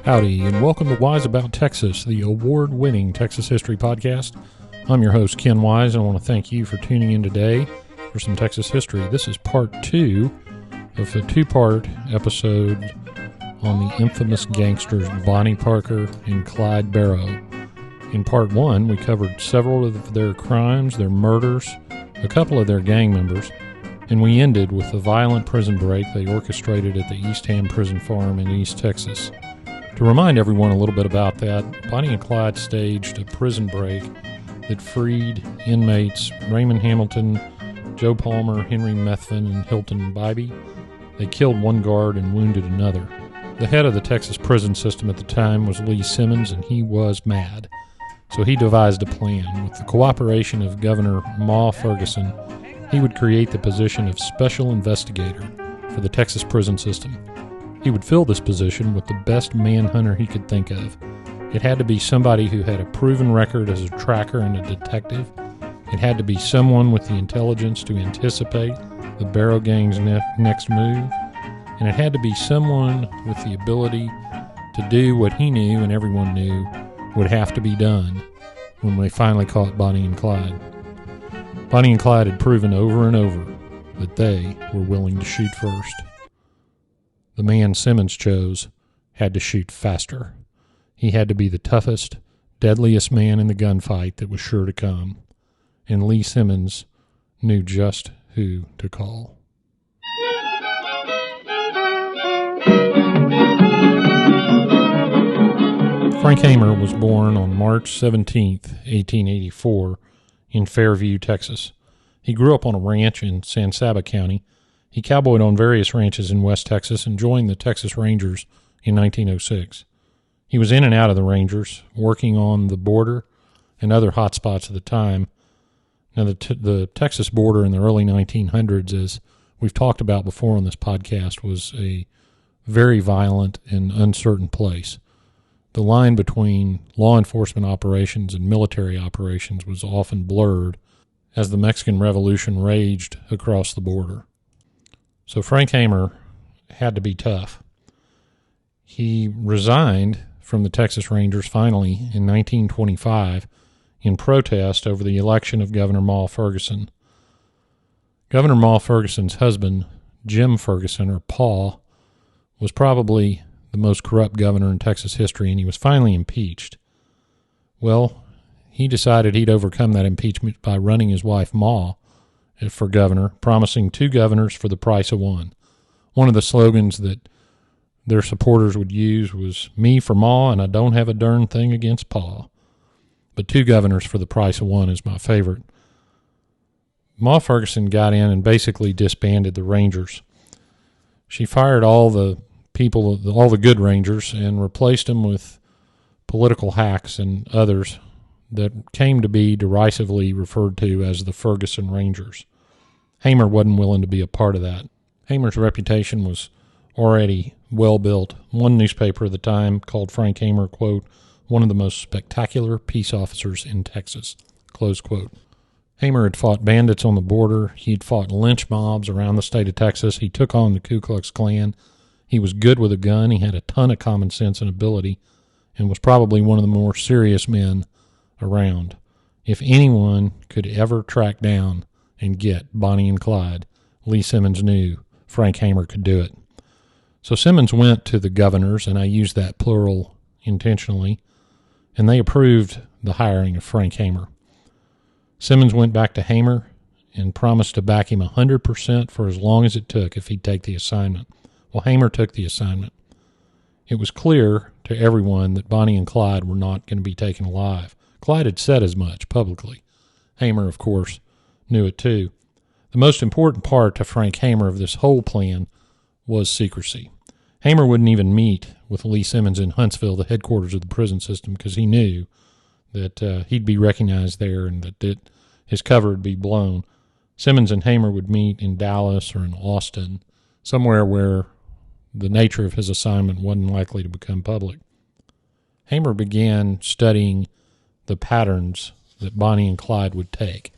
Howdy, and welcome to Wise About Texas, the award-winning Texas history podcast. I'm your host, Ken Wise, and I want to thank you for tuning in today for some Texas history. This is part 2 of a 2-part episode on the infamous gangsters Bonnie Parker and Clyde Barrow. In part 1, we covered several of their crimes, their murders, a couple of their gang members, and we ended with the violent prison break they orchestrated at the East Ham Prison Farm in East Texas. To remind everyone a little bit about that, Bonnie and Clyde staged a prison break that freed inmates Raymond Hamilton, Joe Palmer, Henry Methvin, and Hilton Bybee. They killed one guard and wounded another. The head of the Texas prison system at the time was Lee Simmons, and he was mad. So he devised a plan. With the cooperation of Governor Ma Ferguson, he would create the position of Special Investigator for the Texas prison system. He would fill this position with the best manhunter he could think of. It had to be somebody who had a proven record as a tracker and a detective. It had to be someone with the intelligence to anticipate the Barrow Gang's next move. And it had to be someone with the ability to do what he knew and everyone knew would have to be done when they finally caught Bonnie and Clyde. Bonnie and Clyde had proven over and over that they were willing to shoot first. The man Simmons chose had to shoot faster. He had to be the toughest, deadliest man in the gunfight that was sure to come. And Lee Simmons knew just who to call. Frank Hamer was born on March 17, 1884, in Fairview, Texas. He grew up on a ranch in San Saba County. He cowboyed on various ranches in West Texas and joined the Texas Rangers in 1906. He was in and out of the Rangers, working on the border and other hot spots at the time. Now, the Texas border in the early 1900s, as we've talked about before on this podcast, was a very violent and uncertain place. The line between law enforcement operations and military operations was often blurred as the Mexican Revolution raged across the border. So Frank Hamer had to be tough. He resigned from the Texas Rangers finally in 1925 in protest over the election of Governor Ma Ferguson. Governor Ma Ferguson's husband, Jim Ferguson, or Pa, was probably the most corrupt governor in Texas history, and he was finally impeached. Well, he decided he'd overcome that impeachment by running his wife Ma for governor, promising 2 governors for the price of 1. One of the slogans that their supporters would use was, "Me for Ma, and I don't have a darn thing against Pa." But 2 governors for the price of 1 is my favorite. Ma Ferguson got in and basically disbanded the Rangers. She fired all the people, all the good Rangers, and replaced them with political hacks and others that came to be derisively referred to as the Ferguson Rangers. Hamer wasn't willing to be a part of that. Hamer's reputation was already well built. One newspaper at the time called Frank Hamer, quote, "one of the most spectacular peace officers in Texas," close quote. Hamer had fought bandits on the border. He'd fought lynch mobs around the state of Texas. He took on the Ku Klux Klan. He was good with a gun. He had a ton of common sense and ability, and was probably one of the more serious men around. If anyone could ever track down and get Bonnie and Clyde, Lee Simmons knew Frank Hamer could do it. So Simmons went to the governors, and I use that plural intentionally, and they approved the hiring of Frank Hamer. Simmons went back to Hamer and promised to back him 100% for as long as it took if he'd take the assignment. Well, Hamer took the assignment. It was clear to everyone that Bonnie and Clyde were not going to be taken alive. Clyde had said as much publicly. Hamer, of course, knew it too. The most important part to Frank Hamer of this whole plan was secrecy. Hamer wouldn't even meet with Lee Simmons in Huntsville, the headquarters of the prison system, because he knew that he'd be recognized there and that his cover would be blown. Simmons and Hamer would meet in Dallas or in Austin, somewhere where the nature of his assignment wasn't likely to become public. Hamer began studying the patterns that Bonnie and Clyde would take.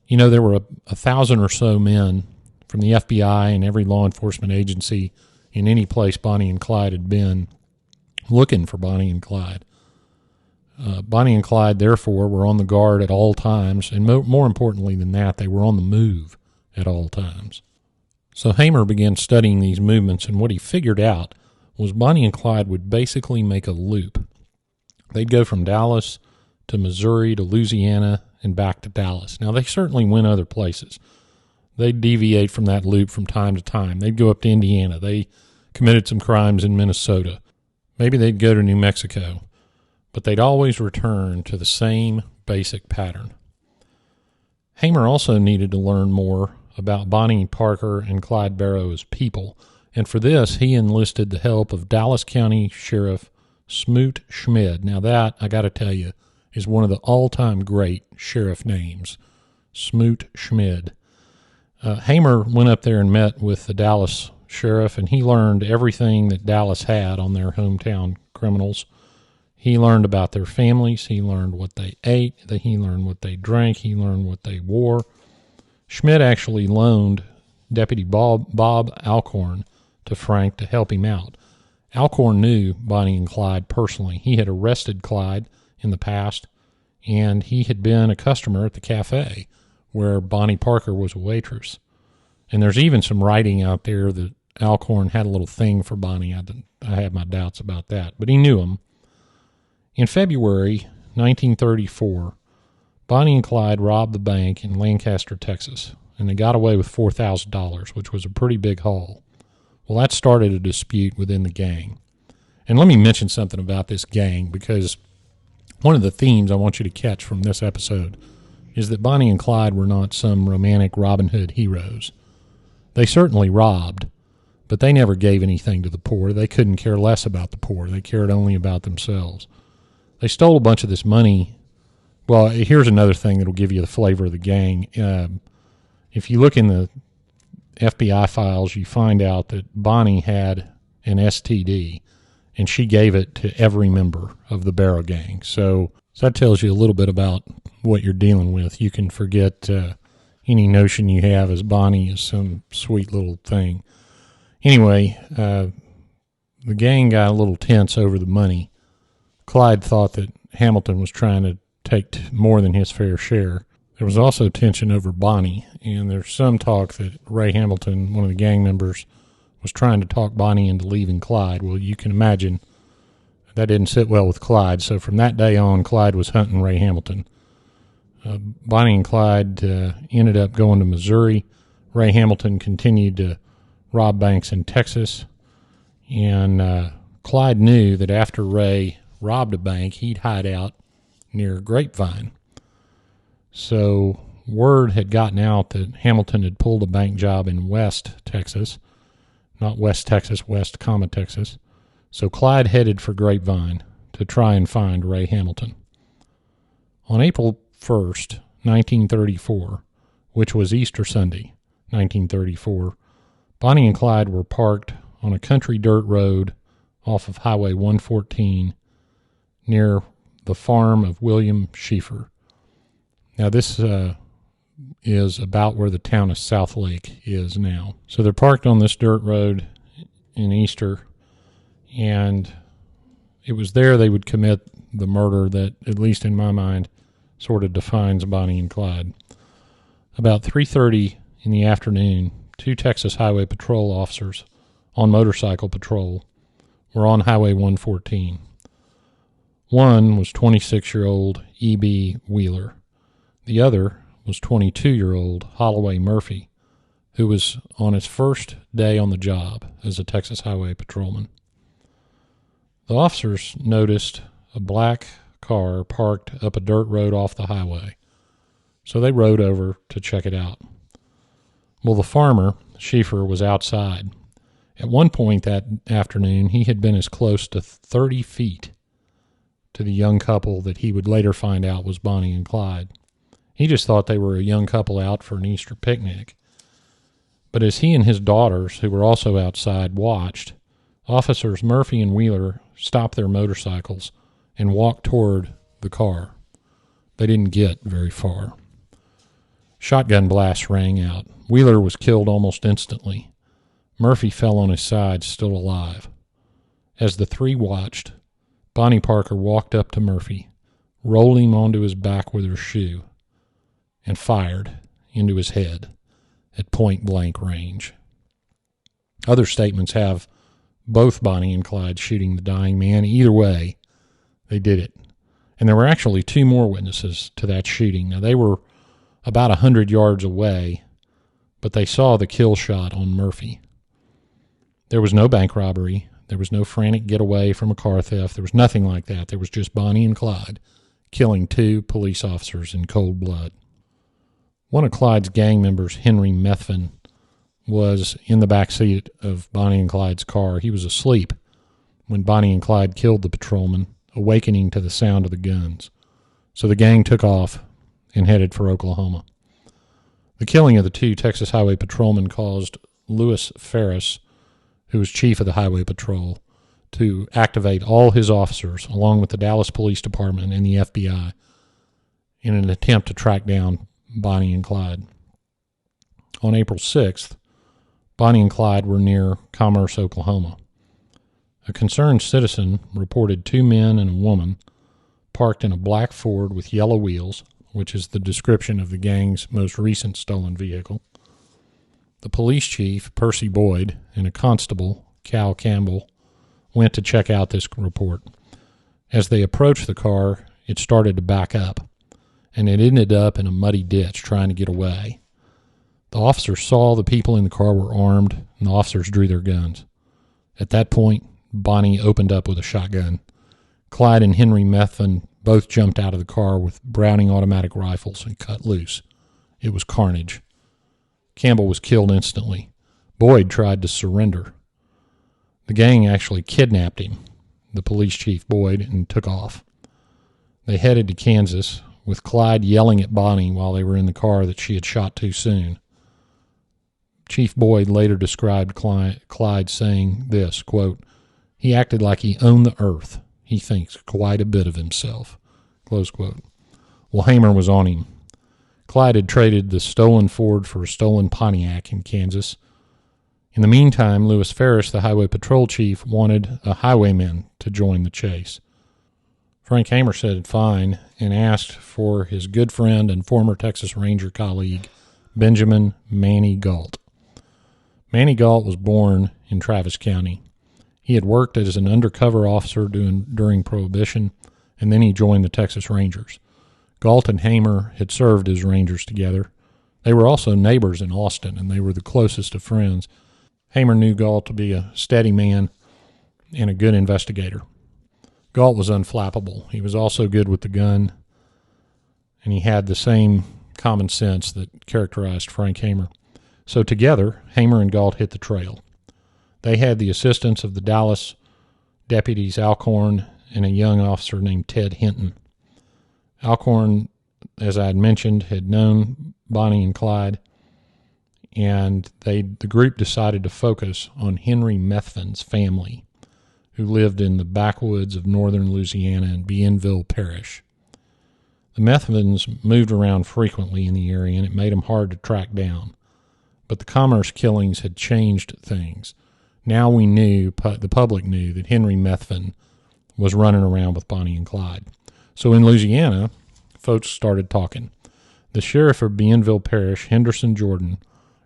You know, there were 1,000 or so men from the FBI and every law enforcement agency in any place Bonnie and Clyde had been looking for Bonnie and Clyde. Bonnie and Clyde, therefore, were on the guard at all times, and more importantly than that, they were on the move at all times. So Hamer began studying these movements, and what he figured out was Bonnie and Clyde would basically make a loop. They'd go from Dallas to Missouri to Louisiana and back to Dallas. Now, they certainly went other places. They'd deviate from that loop from time to time. They'd go up to Indiana. They committed some crimes in Minnesota. Maybe they'd go to New Mexico. But they'd always return to the same basic pattern. Hamer also needed to learn more about Bonnie Parker and Clyde Barrow as people, and for this he enlisted the help of Dallas County Sheriff Smoot Schmid. Now that, I got to tell you, is one of the all-time great sheriff names, Smoot Schmid. Hamer went up there and met with the Dallas sheriff, and he learned everything that Dallas had on their hometown criminals. He learned about their families. He learned what they ate. He learned what they drank. He learned what they wore. Schmidt actually loaned Deputy Bob Alcorn to Frank to help him out. Alcorn knew Bonnie and Clyde personally. He had arrested Clyde in the past, and he had been a customer at the cafe where Bonnie Parker was a waitress. And there's even some writing out there that Alcorn had a little thing for Bonnie. I have my doubts about that, but he knew him. In February 1934, Bonnie and Clyde robbed the bank in Lancaster, Texas, and they got away with $4,000, which was a pretty big haul. Well, that started a dispute within the gang. And let me mention something about this gang, because one of the themes I want you to catch from this episode is that Bonnie and Clyde were not some romantic Robin Hood heroes. They certainly robbed, but they never gave anything to the poor. They couldn't care less about the poor. They cared only about themselves. They stole a bunch of this money. Well, here's another thing that will give you the flavor of the gang. If you look in the FBI files, you find out that Bonnie had an STD, and she gave it to every member of the Barrow gang. So that tells you a little bit about what you're dealing with. You can forget any notion you have as Bonnie is some sweet little thing. Anyway, the gang got a little tense over the money. Clyde thought that Hamilton was trying to take more than his fair share. There was also tension over Bonnie, and there's some talk that Ray Hamilton, one of the gang members, was trying to talk Bonnie into leaving Clyde. Well, you can imagine that didn't sit well with Clyde, so from that day on, Clyde was hunting Ray Hamilton. Bonnie and Clyde ended up going to Missouri. Ray Hamilton continued to rob banks in Texas, and Clyde knew that after Ray robbed a bank, he'd hide out near Grapevine. So word had gotten out that Hamilton had pulled a bank job in West Texas, not West Texas, West, Texas. So Clyde headed for Grapevine to try and find Ray Hamilton. On April 1st, 1934, which was Easter Sunday, 1934, Bonnie and Clyde were parked on a country dirt road off of Highway 114 near the farm of William Schieffer. Now, this is about where the town of South Lake is now. So they're parked on this dirt road in Easter, and it was there they would commit the murder that, at least in my mind, sort of defines Bonnie and Clyde. About 3:30 in the afternoon, two Texas Highway Patrol officers on motorcycle patrol were on Highway 114. One was 26-year-old E.B. Wheeler. The other was 22-year-old Holloway Murphy, who was on his first day on the job as a Texas Highway Patrolman. The officers noticed a black car parked up a dirt road off the highway, so they rode over to check it out. Well, the farmer, Schieffer, was outside. At one point that afternoon, he had been as close to 30 feet to the young couple that he would later find out was Bonnie and Clyde. He just thought they were a young couple out for an Easter picnic. But as he and his daughters, who were also outside, watched, officers Murphy and Wheeler stopped their motorcycles and walked toward the car. They didn't get very far. Shotgun blasts rang out. Wheeler was killed almost instantly. Murphy fell on his side, still alive. As the three watched, Bonnie Parker walked up to Murphy, rolled him onto his back with her shoe, and fired into his head at point-blank range. Other statements have both Bonnie and Clyde shooting the dying man. Either way, they did it. And there were actually two more witnesses to that shooting. Now, they were about 100 yards away, but they saw the kill shot on Murphy. There was no bank robbery. There was no frantic getaway from a car theft. There was nothing like that. There was just Bonnie and Clyde killing two police officers in cold blood. One of Clyde's gang members, Henry Methvin, was in the back seat of Bonnie and Clyde's car. He was asleep when Bonnie and Clyde killed the patrolman, awakening to the sound of the guns. So the gang took off and headed for Oklahoma. The killing of the two Texas Highway patrolmen caused Lewis Ferris, who was chief of the Highway Patrol, to activate all his officers, along with the Dallas Police Department and the FBI, in an attempt to track down Bonnie and Clyde. On April 6th, Bonnie and Clyde were near Commerce, Oklahoma. A concerned citizen reported two men and a woman parked in a black Ford with yellow wheels, which is the description of the gang's most recent stolen vehicle. The police chief, Percy Boyd, and a constable, Cal Campbell, went to check out this report. As they approached the car, it started to back up, and it ended up in a muddy ditch trying to get away. The officers saw the people in the car were armed, and the officers drew their guns. At that point, Bonnie opened up with a shotgun. Clyde and Henry Methvin both jumped out of the car with Browning automatic rifles and cut loose. It was carnage. Campbell was killed instantly. Boyd tried to surrender. The gang actually kidnapped him, the police chief Boyd, and took off. They headed to Kansas, with Clyde yelling at Bonnie while they were in the car that she had shot too soon. Chief Boyd later described Clyde saying this, quote, "He acted like he owned the earth. He thinks quite a bit of himself," close quote. Well, Hamer was on him. Clyde had traded the stolen Ford for a stolen Pontiac in Kansas. In the meantime, Lewis Ferris, the highway patrol chief, wanted a highwayman to join the chase. Frank Hamer said fine and asked for his good friend and former Texas Ranger colleague, Benjamin Maney Gault. Maney Gault was born in Travis County. He had worked as an undercover officer during Prohibition, and then he joined the Texas Rangers. Gault and Hamer had served as Rangers together. They were also neighbors in Austin, and they were the closest of friends. Hamer knew Gault to be a steady man and a good investigator. Gault was unflappable. He was also good with the gun, and he had the same common sense that characterized Frank Hamer. So together, Hamer and Gault hit the trail. They had the assistance of the Dallas deputies Alcorn and a young officer named Ted Hinton. Alcorn, as I had mentioned, had known Bonnie and Clyde, and the group decided to focus on Henry Methvin's family, who lived in the backwoods of northern Louisiana in Bienville Parish. The Methvins moved around frequently in the area, and it made them hard to track down. But the Commerce killings had changed things. Now we knew, the public knew, that Henry Methvin was running around with Bonnie and Clyde. So in Louisiana, folks started talking. The sheriff of Bienville Parish, Henderson Jordan,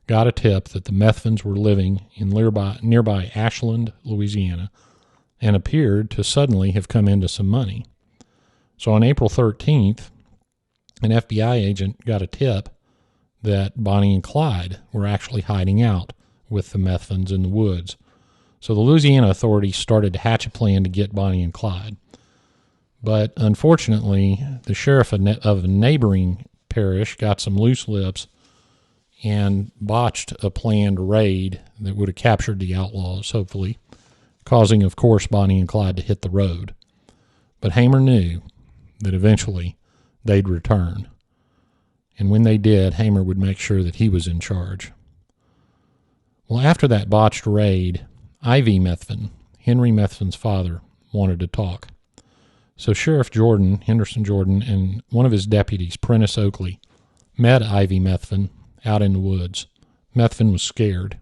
got a tip that the Methvins were living in nearby Ashland, Louisiana, and appeared to suddenly have come into some money. So on April 13th, an FBI agent got a tip that Bonnie and Clyde were actually hiding out with the Methvins in the woods. So the Louisiana authorities started to hatch a plan to get Bonnie and Clyde. But unfortunately, the sheriff of a neighboring parish got some loose lips and botched a planned raid that would have captured the outlaws, hopefully, causing, of course, Bonnie and Clyde to hit the road. But Hamer knew that eventually they'd return. And when they did, Hamer would make sure that he was in charge. Well, after that botched raid, Ivy Methvin, Henry Methvin's father, wanted to talk. So Sheriff Jordan, Henderson Jordan, and one of his deputies, Prentice Oakley, met Ivy Methvin out in the woods. Methvin was scared.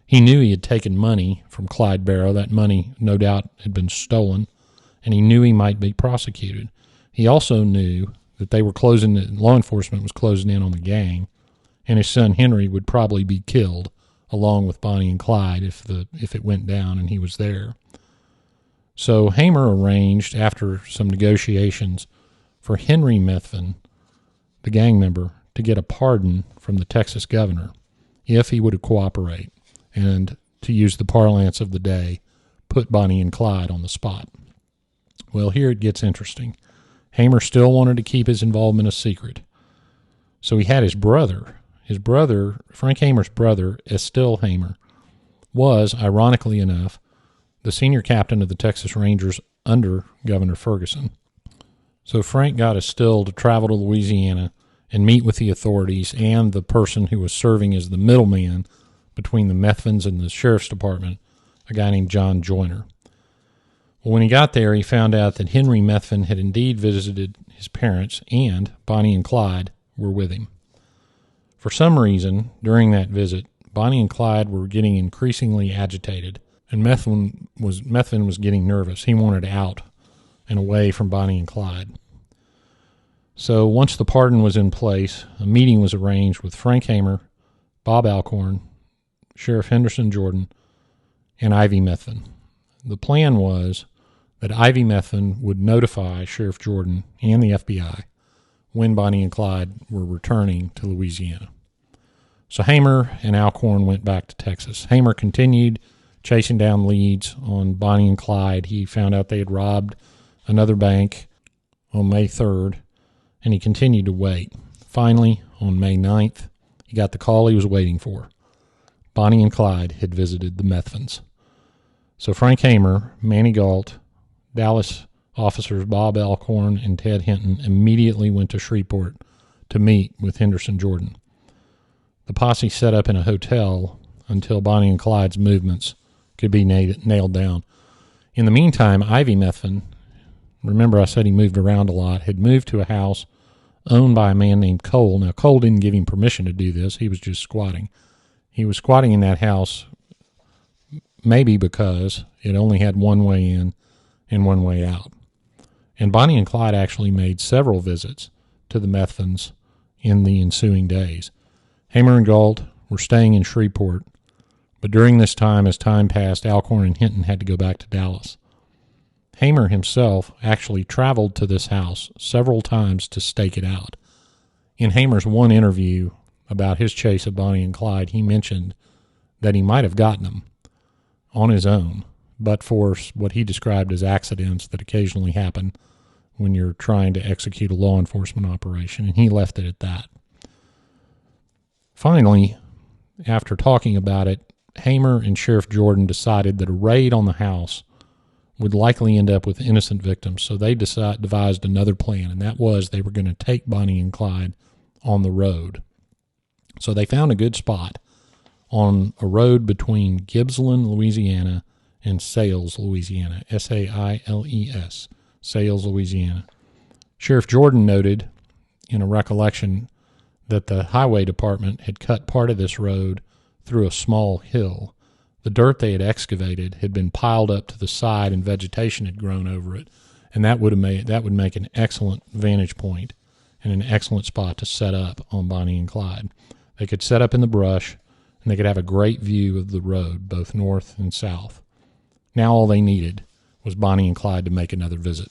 He knew he had taken money from Clyde Barrow. That money, no doubt, had been stolen, and he knew he might be prosecuted. He also knew that law enforcement was closing in on the gang, and his son Henry would probably be killed along with Bonnie and Clyde if it went down and he was there. So Hamer arranged, after some negotiations, for Henry Methvin, the gang member, to get a pardon from the Texas governor if he would cooperate, and, to use the parlance of the day, put Bonnie and Clyde on the spot. Well, here it gets interesting. Hamer still wanted to keep his involvement a secret. So he had his brother, Frank Hamer's brother, Estelle Hamer, was, ironically enough, the senior captain of the Texas Rangers under Governor Ferguson. So Frank got Estelle to travel to Louisiana and meet with the authorities and the person who was serving as the middleman between the Methvins and the sheriff's department, a guy named John Joyner. Well, when he got there, he found out that Henry Methvin had indeed visited his parents, and Bonnie and Clyde were with him. For some reason, during that visit, Bonnie and Clyde were getting increasingly agitated, and Methvin was getting nervous. He wanted out and away from Bonnie and Clyde. So once the pardon was in place, a meeting was arranged with Frank Hamer, Bob Alcorn, Sheriff Henderson Jordan, and Ivy Methvin. The plan was that Ivy Methvin would notify Sheriff Jordan and the FBI when Bonnie and Clyde were returning to Louisiana. So Hamer and Alcorn went back to Texas. Hamer continued chasing down leads on Bonnie and Clyde. He found out they had robbed another bank on May 3rd, and he continued to wait. Finally, on May 9th, he got the call he was waiting for. Bonnie and Clyde had visited the Methvins. So Frank Hamer, Maney Gault, Dallas officers Bob Alcorn and Ted Hinton immediately went to Shreveport to meet with Henderson Jordan. The posse set up in a hotel until Bonnie and Clyde's movements could be nailed down. In the meantime, Ivy Methvin, remember I said he moved around a lot, had moved to a house owned by a man named Cole. Now, Cole didn't give him permission to do this. He was just squatting. He was squatting in that house maybe because it only had one way in and one way out. And Bonnie and Clyde actually made several visits to the Methvins in the ensuing days. Hamer and Gault were staying in Shreveport, but during this time, as time passed, Alcorn and Hinton had to go back to Dallas. Hamer himself actually traveled to this house several times to stake it out. In Hamer's one interview about his chase of Bonnie and Clyde, he mentioned that he might have gotten them on his own, but for what he described as accidents that occasionally happen when you're trying to execute a law enforcement operation, and he left it at that. Finally, after talking about it, Hamer and Sheriff Jordan decided that a raid on the house would likely end up with innocent victims, so they devised another plan, and that was they were going to take Bonnie and Clyde on the road. So they found a good spot on a road between Gibbsland, Louisiana, and Sales, Louisiana, Sailes, Sales, Louisiana. Sheriff Jordan noted in a recollection that the highway department had cut part of this road through a small hill. The dirt they had excavated had been piled up to the side and vegetation had grown over it, and that would make an excellent vantage point and an excellent spot to set up on Bonnie and Clyde. They could set up in the brush, and they could have a great view of the road, both north and south. Now all they needed was Bonnie and Clyde to make another visit.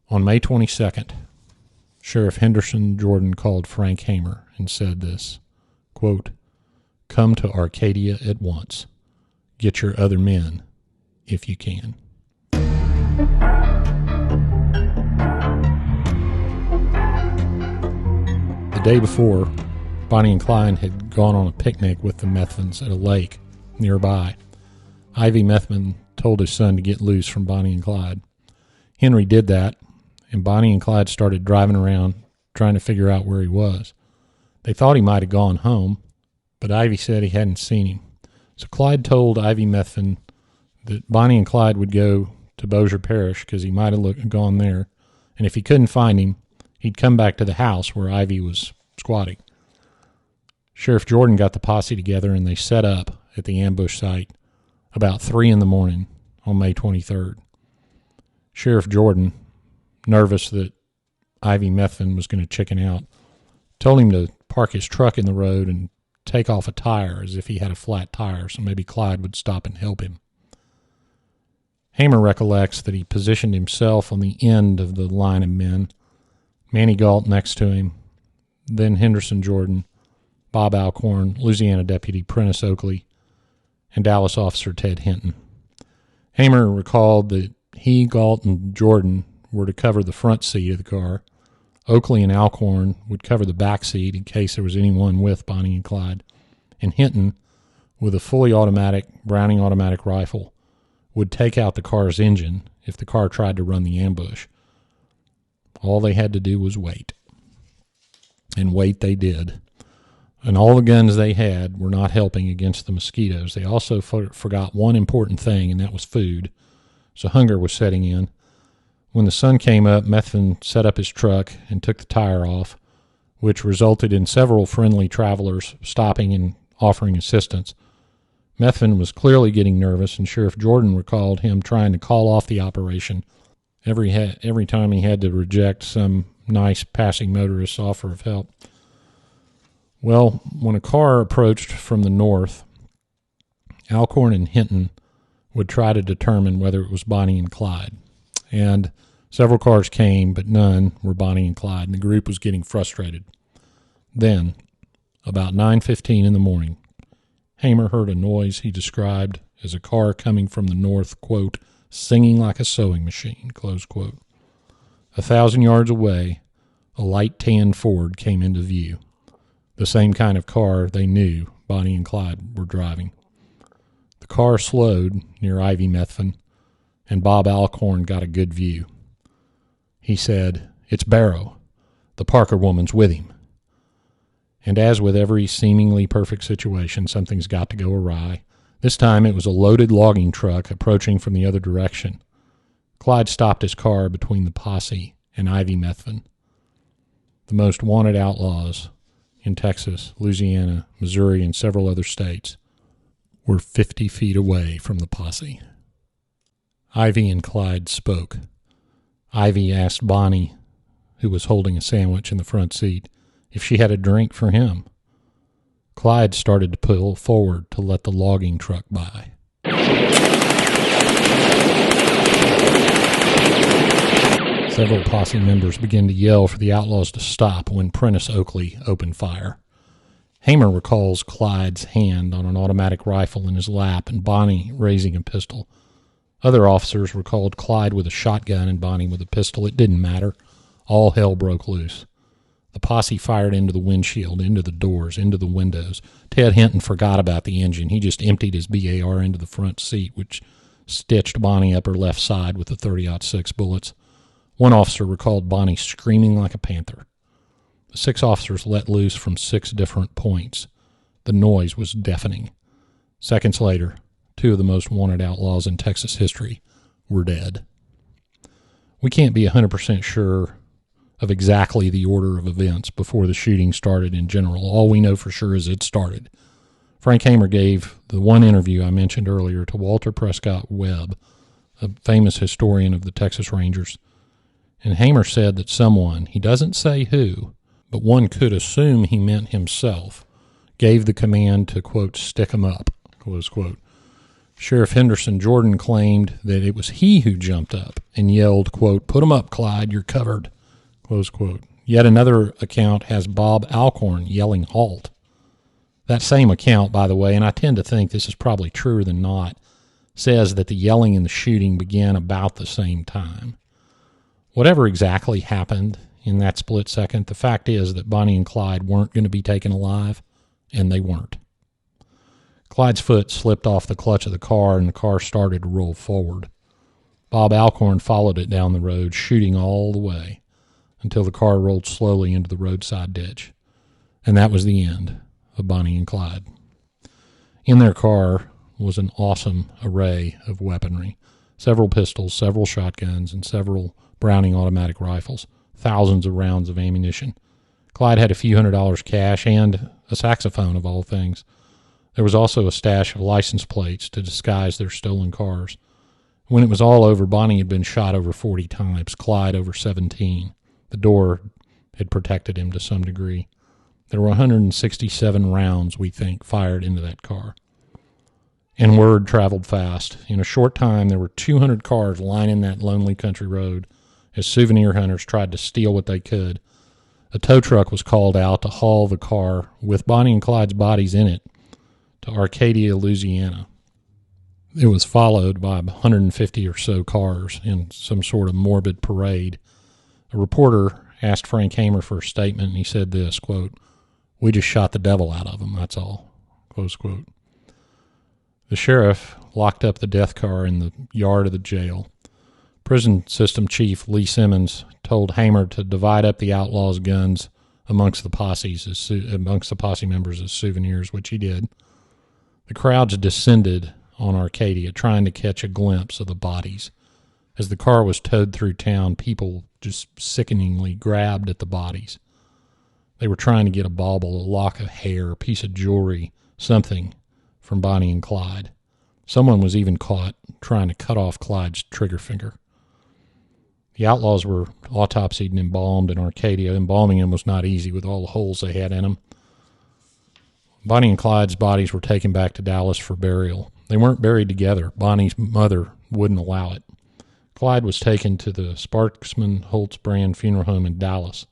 On May 22nd, Sheriff Henderson Jordan called Frank Hamer and said this, quote, "Come to Arcadia at once. Get your other men if you can." The day before, Bonnie and Clyde had gone on a picnic with the Methvins at a lake nearby. Ivy Methvin told his son to get loose from Bonnie and Clyde. Henry did that, and Bonnie and Clyde started driving around trying to figure out where he was. They thought he might have gone home, but Ivy said he hadn't seen him. So Clyde told Ivy Methvin that Bonnie and Clyde would go to Bossier Parish because he might have gone there, and if he couldn't find him, He'd come back to the house where Ivy was squatting. Sheriff Jordan got the posse together, and they set up at the ambush site about 3 in the morning on May 23rd. Sheriff Jordan, nervous that Ivy Methvin was going to chicken out, told him to park his truck in the road and take off a tire as if he had a flat tire, so maybe Clyde would stop and help him. Hamer recollects that he positioned himself on the end of the line of men, Maney Gault next to him, then Henderson Jordan, Bob Alcorn, Louisiana Deputy Prentice Oakley, and Dallas Officer Ted Hinton. Hamer recalled that he, Gault, and Jordan were to cover the front seat of the car. Oakley and Alcorn would cover the back seat in case there was anyone with Bonnie and Clyde. And Hinton, with a fully automatic Browning automatic rifle, would take out the car's engine if the car tried to run the ambush. All they had to do was wait. And wait they did. And all the guns they had were not helping against the mosquitoes. They also forgot one important thing, and that was food. So hunger was setting in. When the sun came up, Methvin set up his truck and took the tire off, which resulted in several friendly travelers stopping and offering assistance. Methvin was clearly getting nervous, and Sheriff Jordan recalled him trying to call off the operation every time he had to reject some nice passing motorist's offer of help. Well, when a car approached from the north, Alcorn and Hinton would try to determine whether it was Bonnie and Clyde. And several cars came, but none were Bonnie and Clyde, and the group was getting frustrated. Then, about 9:15 in the morning, Hamer heard a noise he described as a car coming from the north, quote, singing like a sewing machine, close quote. 1,000 yards away, a light tan Ford came into view, the same kind of car they knew Bonnie and Clyde were driving. The car slowed near Ivy Methvin, and Bob Alcorn got a good view. He said, "It's Barrow. The Parker woman's with him." And as with every seemingly perfect situation, something's got to go awry. This time it was a loaded logging truck approaching from the other direction. Clyde stopped his car between the posse and Ivy Methvin. The most wanted outlaws in Texas, Louisiana, Missouri, and several other states were 50 feet away from the posse. Ivy and Clyde spoke. Ivy asked Bonnie, who was holding a sandwich in the front seat, if she had a drink for him. Clyde started to pull forward to let the logging truck by. Several posse members began to yell for the outlaws to stop when Prentice Oakley opened fire. Hamer recalls Clyde's hand on an automatic rifle in his lap and Bonnie raising a pistol. Other officers recalled Clyde with a shotgun and Bonnie with a pistol. It didn't matter. All hell broke loose. The posse fired into the windshield, into the doors, into the windows. Ted Hinton forgot about the engine. He just emptied his BAR into the front seat, which stitched Bonnie up her left side with the .30-06 bullets. One officer recalled Bonnie screaming like a panther. The 6 officers let loose from 6 different points. The noise was deafening. Seconds later, 2 of the most wanted outlaws in Texas history were dead. We can't be 100% sure of exactly the order of events before the shooting started in general. All we know for sure is it started. Frank Hamer gave the one interview I mentioned earlier to Walter Prescott Webb, a famous historian of the Texas Rangers. And Hamer said that someone, he doesn't say who, but one could assume he meant himself, gave the command to, quote, stick 'em up, close quote. Sheriff Henderson Jordan claimed that it was he who jumped up and yelled, quote, put 'em up, Clyde, you're covered, close quote. Yet another account has Bob Alcorn yelling halt. That same account, by the way, and I tend to think this is probably truer than not, says that the yelling and the shooting began about the same time. Whatever exactly happened in that split second, the fact is that Bonnie and Clyde weren't going to be taken alive, and they weren't. Clyde's foot slipped off the clutch of the car, and the car started to roll forward. Bob Alcorn followed it down the road, shooting all the way, until the car rolled slowly into the roadside ditch. And that was the end of Bonnie and Clyde. In their car was an awesome array of weaponry. Several pistols, several shotguns, and several Browning automatic rifles. thousands of rounds of ammunition. Clyde had a few $100s cash and a saxophone, of all things. There was also a stash of license plates to disguise their stolen cars. When it was all over, Bonnie had been shot over 40 times, Clyde over 17. The door had protected him to some degree. There were 167 rounds, we think, fired into that car. And word traveled fast. In a short time, there were 200 cars lining that lonely country road as souvenir hunters tried to steal what they could. A tow truck was called out to haul the car with Bonnie and Clyde's bodies in it to Arcadia, Louisiana. It was followed by 150 or so cars in some sort of morbid parade. A reporter asked Frank Hamer for a statement, and he said this, quote, "We just shot the devil out of them, that's all," close quote. The sheriff locked up the death car in the yard of the jail. Prison system chief Lee Simmons told Hamer to divide up the outlaws' guns amongst the posse members as souvenirs, which he did. The crowds descended on Arcadia, trying to catch a glimpse of the bodies. As the car was towed through town, people just sickeningly grabbed at the bodies. They were trying to get a bauble, a lock of hair, a piece of jewelry, something from Bonnie and Clyde. Someone was even caught trying to cut off Clyde's trigger finger. The outlaws were autopsied and embalmed in Arcadia. Embalming them was not easy with all the holes they had in them. Bonnie and Clyde's bodies were taken back to Dallas for burial. They weren't buried together. Bonnie's mother wouldn't allow it. Clyde was taken to the Sparksman Holtz Brand Funeral Home in Dallas,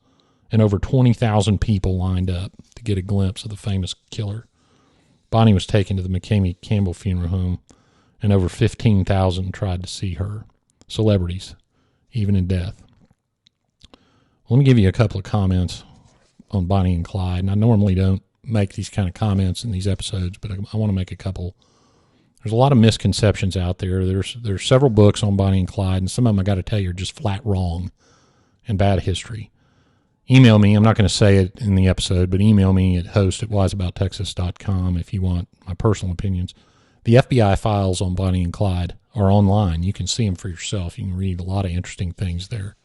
and over 20,000 people lined up to get a glimpse of the famous killer. Bonnie was taken to the McCamey Campbell Funeral Home, and over 15,000 tried to see her. Celebrities, even in death. Let me give you a couple of comments on Bonnie and Clyde. And I normally don't make these kind of comments in these episodes, but I want to make a couple. There's a lot of misconceptions out there. There's several books on Bonnie and Clyde, and some of them I got to tell you are just flat wrong and bad history. Email me. I'm not going to say it in the episode, but email me at host@wiseabouttexas.com if you want my personal opinions. The FBI files on Bonnie and Clyde are online. You can see them for yourself. You can read a lot of interesting things there.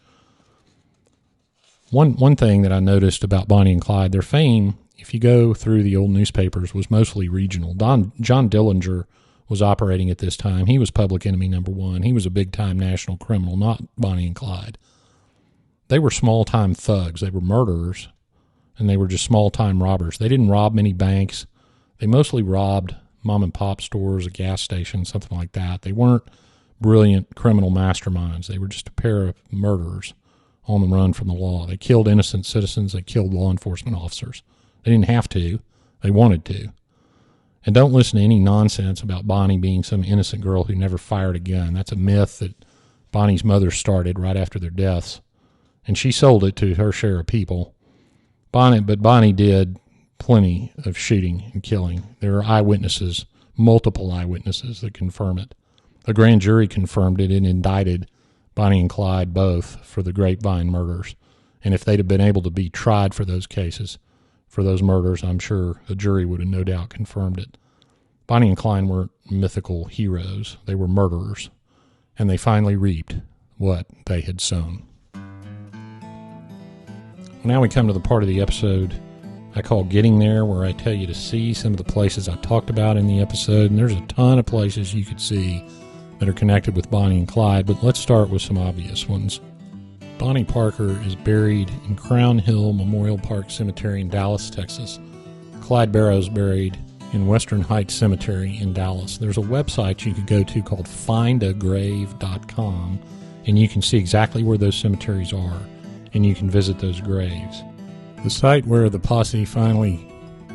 One thing that I noticed about Bonnie and Clyde, their fame, if you go through the old newspapers, was mostly regional. John Dillinger was operating at this time. He was public enemy number one. He was a big-time national criminal, not Bonnie and Clyde. They were small-time thugs. They were murderers, and they were just small-time robbers. They didn't rob many banks. They mostly robbed mom-and-pop stores, a gas station, something like that. They weren't brilliant criminal masterminds. They were just a pair of murderers on the run from the law. They killed innocent citizens. They killed law enforcement officers. They didn't have to. They wanted to. And don't listen to any nonsense about Bonnie being some innocent girl who never fired a gun. That's a myth that Bonnie's mother started right after their deaths. And she sold it to her share of people. But Bonnie did plenty of shooting and killing. There are eyewitnesses, multiple eyewitnesses that confirm it. A grand jury confirmed it and indicted Bonnie and Clyde both for the Grapevine murders. And if they'd have been able to be tried for those cases, for those murders, I'm sure the jury would have no doubt confirmed it. Bonnie and Clyde weren't mythical heroes. They were murderers. And they finally reaped what they had sown. Now we come to the part of the episode I call Getting There, where I tell you to see some of the places I talked about in the episode. And there's a ton of places you could see that are connected with Bonnie and Clyde, but let's start with some obvious ones. Bonnie Parker is buried in Crown Hill Memorial Park Cemetery in Dallas, Texas. Clyde Barrow's buried in Western Heights Cemetery in Dallas. There's a website you could go to called findagrave.com, and you can see exactly where those cemeteries are, and you can visit those graves. The site where the posse finally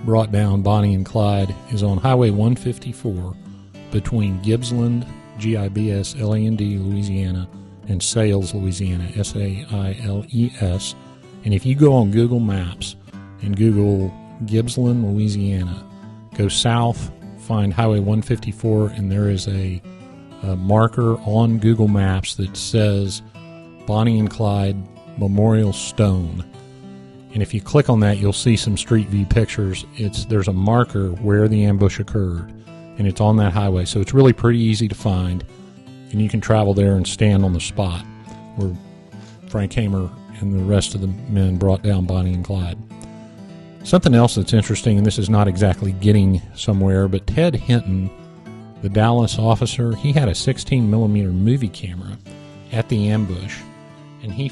brought down Bonnie and Clyde is on Highway 154 between Gibbsland, Gibsland, Louisiana, and Sales, Louisiana, Sailes. And if you go on Google Maps and Google Gibbsland, Louisiana, go south, find Highway 154, and there is a marker on Google Maps that says Bonnie and Clyde Memorial Stone. And if you click on that, you'll see some street view pictures. There's a marker where the ambush occurred, and it's on that highway. So it's really pretty easy to find, and you can travel there and stand on the spot where Frank Hamer and the rest of the men brought down Bonnie and Clyde. Something else that's interesting, and this is not exactly getting somewhere, but Ted Hinton, the Dallas officer, he had a 16mm movie camera at the ambush, and he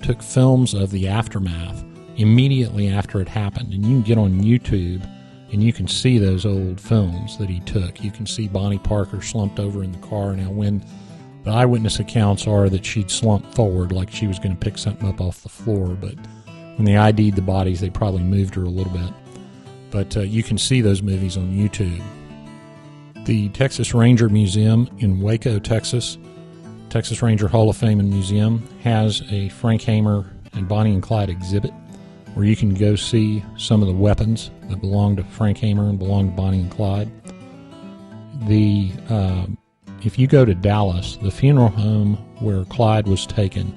took films of the aftermath immediately after it happened. And you can get on YouTube and you can see those old films that he took. You can see Bonnie Parker slumped over in the car. Now, when the eyewitness accounts are that she'd slumped forward like she was going to pick something up off the floor, but when they ID'd the bodies, they probably moved her a little bit. But you can see those movies on YouTube. The Texas Ranger Museum in Waco, Texas, Texas Ranger Hall of Fame and Museum, has a Frank Hamer and Bonnie and Clyde exhibit where you can go see some of the weapons that belong to Frank Hamer and belong to Bonnie and Clyde. If you go to Dallas, the funeral home where Clyde was taken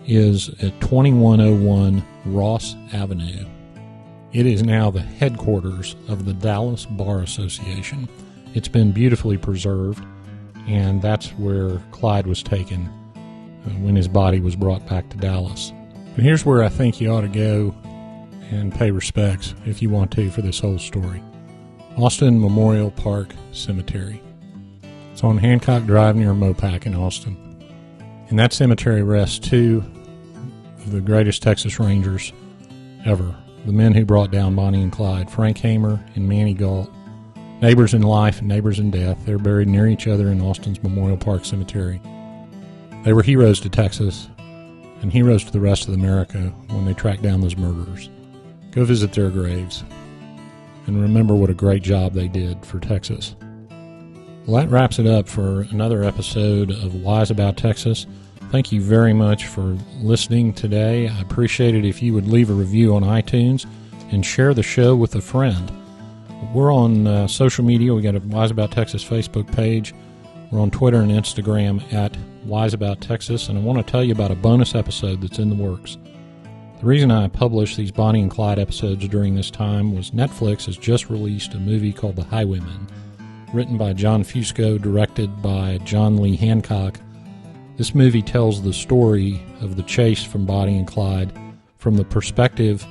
is at 2101 Ross Avenue. It is now the headquarters of the Dallas Bar Association. It's been beautifully preserved, and that's where Clyde was taken when his body was brought back to Dallas. And here's where I think you ought to go and pay respects, if you want to, for this whole story. Austin Memorial Park Cemetery. It's on Hancock Drive near Mopac in Austin. In that cemetery rests two of the greatest Texas Rangers ever, the men who brought down Bonnie and Clyde, Frank Hamer and Maney Gault. Neighbors in life and neighbors in death. They're buried near each other in Austin's Memorial Park Cemetery. They were heroes to Texas and heroes to the rest of America when they tracked down those murderers. Go visit their graves and remember what a great job they did for Texas. Well, that wraps it up for another episode of Wise About Texas. Thank you very much for listening today. I appreciate it if you would leave a review on iTunes and share the show with a friend. We're on social media. We got a Wise About Texas Facebook page. We're on Twitter and Instagram at Wise About Texas, and I want to tell you about a bonus episode that's in the works. The reason I published these Bonnie and Clyde episodes during this time was Netflix has just released a movie called The Highwaymen, written by John Fusco, directed by John Lee Hancock. This movie tells the story of the chase from Bonnie and Clyde from the perspective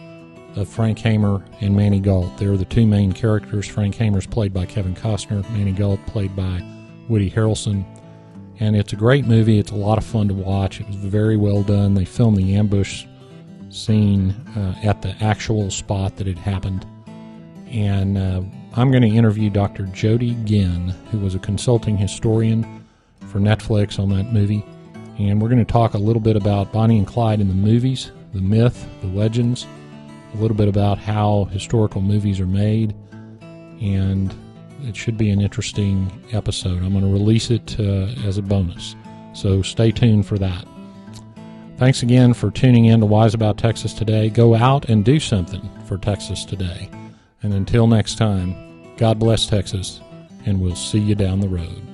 of Frank Hamer and Maney Gault. They're the two main characters. Frank Hamer's played by Kevin Costner, Maney Gault played by Woody Harrelson. And it's a great movie. It's a lot of fun to watch. It was very well done. They filmed the ambush scene at the actual spot that it happened. And I'm going to interview Dr. Jody Ginn, who was a consulting historian for Netflix on that movie. And we're going to talk a little bit about Bonnie and Clyde in the movies, the myth, the legends, a little bit about how historical movies are made, and it should be an interesting episode. I'm going to release it as a bonus, so stay tuned for that. Thanks again for tuning in to Wise About Texas today. Go out and do something for Texas today. And until next time, God bless Texas, and we'll see you down the road.